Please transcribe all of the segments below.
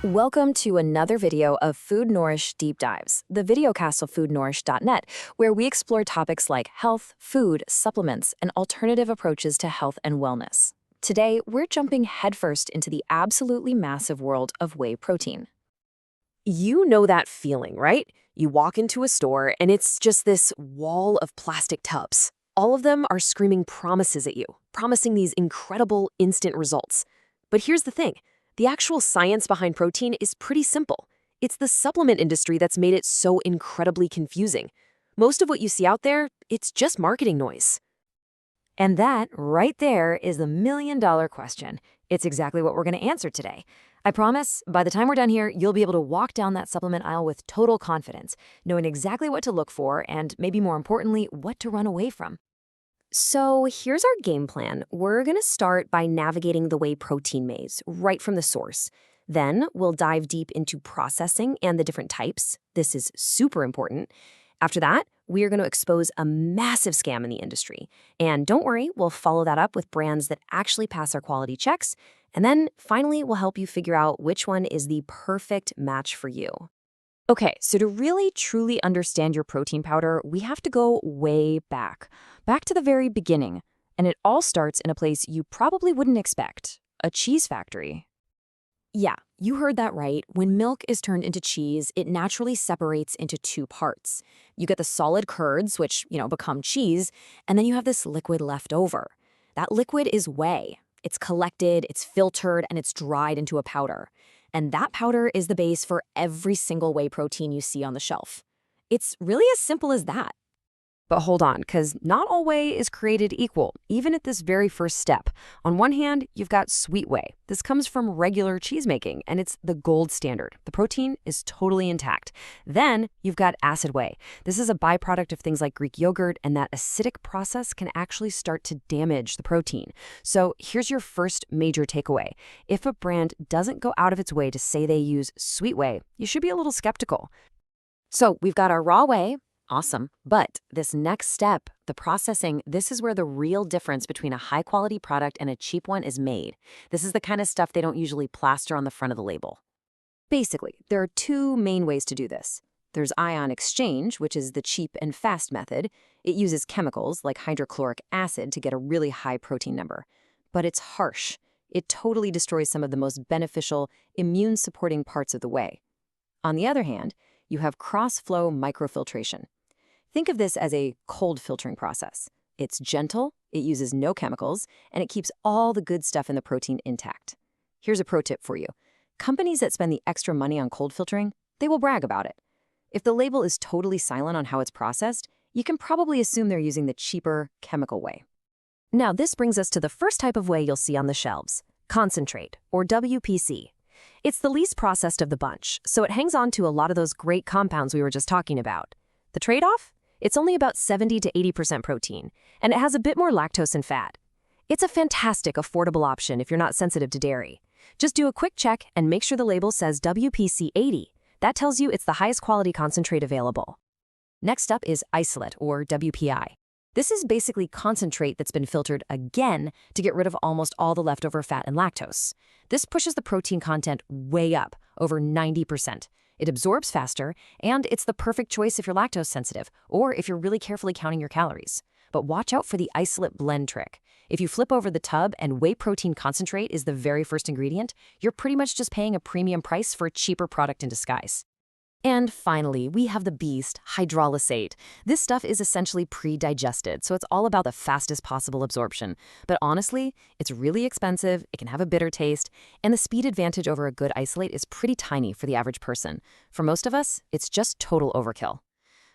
Welcome to another video of Food Nourish Deep Dives, the videocast of foodnourish.net, where we explore topics like health, food, supplements, and alternative approaches to health and wellness. Today, we're jumping headfirst into the absolutely massive world of whey protein. You know that feeling, right? You walk into a store and it's just this wall of plastic tubs. All of them are screaming promises at you, promising these incredible instant results. But here's the thing. The actual science behind protein is pretty simple. It's the supplement industry that's made it so incredibly confusing. Most of what you see out there, it's just marketing noise. And that, right there, is the million-dollar question. It's exactly what we're going to answer today. I promise, by the time we're done here, you'll be able to walk down that supplement aisle with total confidence, knowing exactly what to look for and, maybe more importantly, what to run away from. So here's our game plan. We're going to start by navigating the whey protein maze right from the source. Then we'll dive deep into processing and the different types. This is super important. After that, we are going to expose a massive scam in the industry. And don't worry, we'll follow that up with brands that actually pass our quality checks. And then finally, we'll help you figure out which one is the perfect match for you. Okay, so to really truly understand your protein powder, we have to go way back to the very beginning. And it all starts in a place you probably wouldn't expect, a cheese factory. Yeah, you heard that right. When milk is turned into cheese, it naturally separates into two parts. You get the solid curds, which, become cheese, and then you have this liquid left over. That liquid is whey. It's collected, it's filtered, and it's dried into a powder. And that powder is the base for every single whey protein you see on the shelf. It's really as simple as that. But hold on, because not all whey is created equal, even at this very first step. On one hand, you've got sweet whey. This comes from regular cheesemaking, and it's the gold standard. The protein is totally intact. Then you've got acid whey. This is a byproduct of things like Greek yogurt, and that acidic process can actually start to damage the protein. So here's your first major takeaway. If a brand doesn't go out of its way to say they use sweet whey, you should be a little skeptical. So we've got our raw whey. Awesome. But this next step, the processing, this is where the real difference between a high-quality product and a cheap one is made. This is the kind of stuff they don't usually plaster on the front of the label. Basically, there are two main ways to do this. There's ion exchange, which is the cheap and fast method. It uses chemicals like hydrochloric acid to get a really high protein number. But it's harsh. It totally destroys some of the most beneficial, immune-supporting parts of the whey. On the other hand, you have cross-flow microfiltration. Think of this as a cold filtering process. It's gentle, it uses no chemicals, and it keeps all the good stuff in the protein intact. Here's a pro tip for you. Companies that spend the extra money on cold filtering, they will brag about it. If the label is totally silent on how it's processed, you can probably assume they're using the cheaper chemical whey. Now, this brings us to the first type of whey you'll see on the shelves, concentrate, or WPC. It's the least processed of the bunch, so it hangs on to a lot of those great compounds we were just talking about. The trade-off? It's only about 70 to 80% protein, and it has a bit more lactose and fat. It's a fantastic, affordable option if you're not sensitive to dairy. Just do a quick check and make sure the label says WPC 80. That tells you it's the highest quality concentrate available. Next up is isolate, or WPI. This is basically concentrate that's been filtered again to get rid of almost all the leftover fat and lactose. This pushes the protein content way up, over 90%. It absorbs faster, and it's the perfect choice if you're lactose sensitive, or if you're really carefully counting your calories. But watch out for the isolate blend trick. If you flip over the tub and whey protein concentrate is the very first ingredient, you're pretty much just paying a premium price for a cheaper product in disguise. And finally, we have the beast, hydrolysate. This stuff is essentially pre-digested, so it's all about the fastest possible absorption. But honestly, it's really expensive, it can have a bitter taste, and the speed advantage over a good isolate is pretty tiny for the average person. For most of us, it's just total overkill.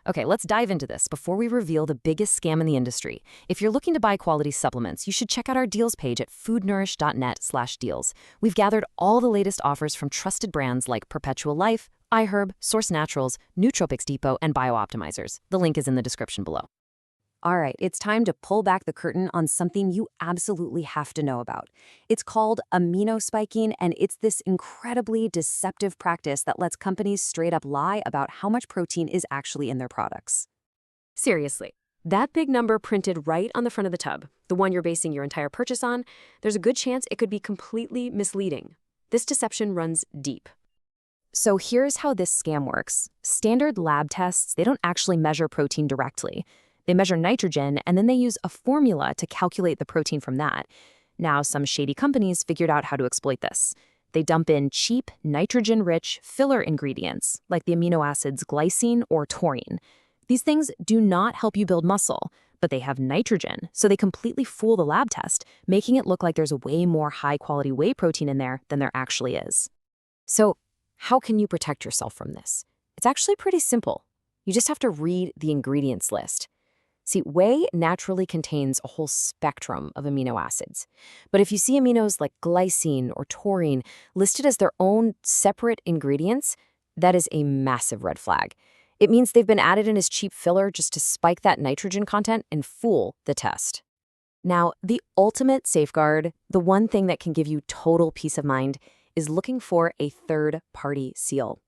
Okay, let's dive into this before we reveal the biggest scam in the industry. If you're looking to buy quality supplements, you should check out our deals page at foodnourish.net/deals. We've gathered all the latest offers from trusted brands like Perpetual Life, iHerb, Source Naturals, Nootropics Depot, and Biooptimizers. The link is in the description below. All right, it's time to pull back the curtain on something you absolutely have to know about. It's called amino spiking, and it's this incredibly deceptive practice that lets companies straight up lie about how much protein is actually in their products. Seriously, that big number printed right on the front of the tub, the one you're basing your entire purchase on, there's a good chance it could be completely misleading. This deception runs deep. So here's how this scam works. Standard lab tests, they don't actually measure protein directly. They measure nitrogen, and then they use a formula to calculate the protein from that. Now, some shady companies figured out how to exploit this. They dump in cheap, nitrogen-rich filler ingredients, like the amino acids glycine or taurine. These things do not help you build muscle, but they have nitrogen, so they completely fool the lab test, making it look like there's way more high-quality whey protein in there than there actually is. So, how can you protect yourself from this? It's actually pretty simple. You just have to read the ingredients list. See, whey naturally contains a whole spectrum of amino acids. But if you see aminos like glycine or taurine listed as their own separate ingredients, that is a massive red flag. It means they've been added in as cheap filler just to spike that nitrogen content and fool the test. Now, the ultimate safeguard, the one thing that can give you total peace of mind, is looking for a third-party seal.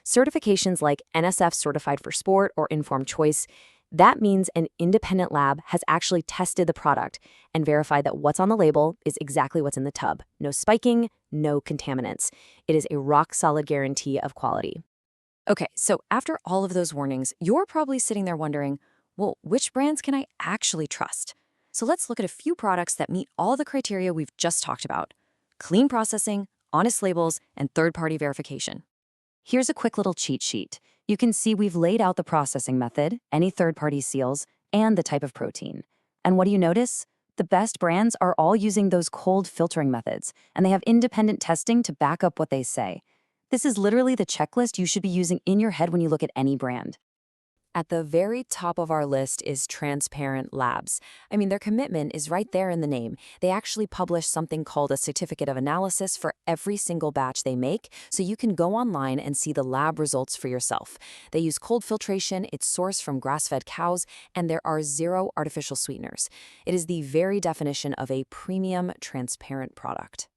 Certifications like NSF Certified for Sport or Informed Choice, that means an independent lab has actually tested the product and verified that what's on the label is exactly what's in the tub. No spiking, no contaminants. It is a rock-solid guarantee of quality. Okay, so after all of those warnings, you're probably sitting there wondering, well, which brands can I actually trust? So let's look at a few products that meet all the criteria we've just talked about: clean processing, honest labels, and third-party verification. Here's a quick little cheat sheet. You can see we've laid out the processing method, any third-party seals, and the type of protein. And what do you notice? The best brands are all using those cold filtering methods, and they have independent testing to back up what they say. This is literally the checklist you should be using in your head when you look at any brand. At the very top of our list is Transparent Labs. I mean, their commitment is right there in the name. They actually publish something called a certificate of analysis for every single batch they make, so you can go online and see the lab results for yourself. They use cold filtration, it's sourced from grass-fed cows, and there are 0 artificial sweeteners. It is the very definition of a premium, transparent product.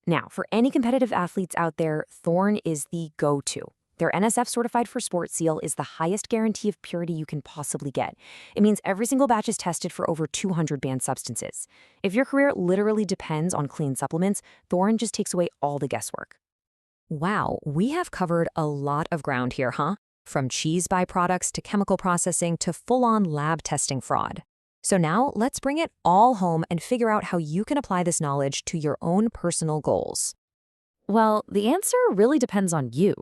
Now, for any competitive athletes out there, Thorne is the go-to. Their NSF Certified for Sport seal is the highest guarantee of purity you can possibly get. It means every single batch is tested for over 200 banned substances. If your career literally depends on clean supplements, Thorne just takes away all the guesswork. Wow, we have covered a lot of ground here, huh? From cheese byproducts to chemical processing to full-on lab testing fraud. So now let's bring it all home and figure out how you can apply this knowledge to your own personal goals. Well, the answer really depends on you.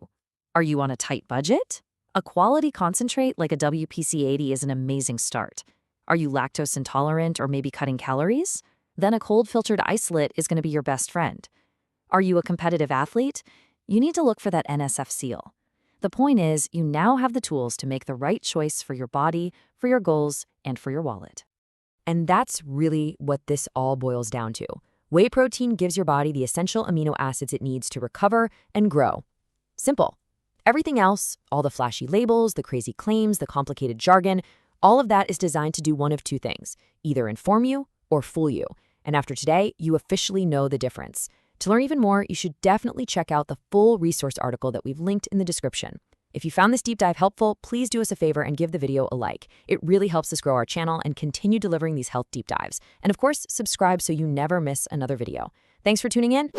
Are you on a tight budget? A quality concentrate like a WPC80 is an amazing start. Are you lactose intolerant or maybe cutting calories? Then a cold-filtered isolate is going to be your best friend. Are you a competitive athlete? You need to look for that NSF seal. The point is, you now have the tools to make the right choice for your body, for your goals, and for your wallet. And that's really what this all boils down to. Whey protein gives your body the essential amino acids it needs to recover and grow. Simple. Everything else, all the flashy labels, the crazy claims, the complicated jargon, all of that is designed to do one of two things: either inform you or fool you. And after today, you officially know the difference. To learn even more, you should definitely check out the full resource article that we've linked in the description. If you found this deep dive helpful, please do us a favor and give the video a like. It really helps us grow our channel and continue delivering these health deep dives. And of course, subscribe so you never miss another video. Thanks for tuning in.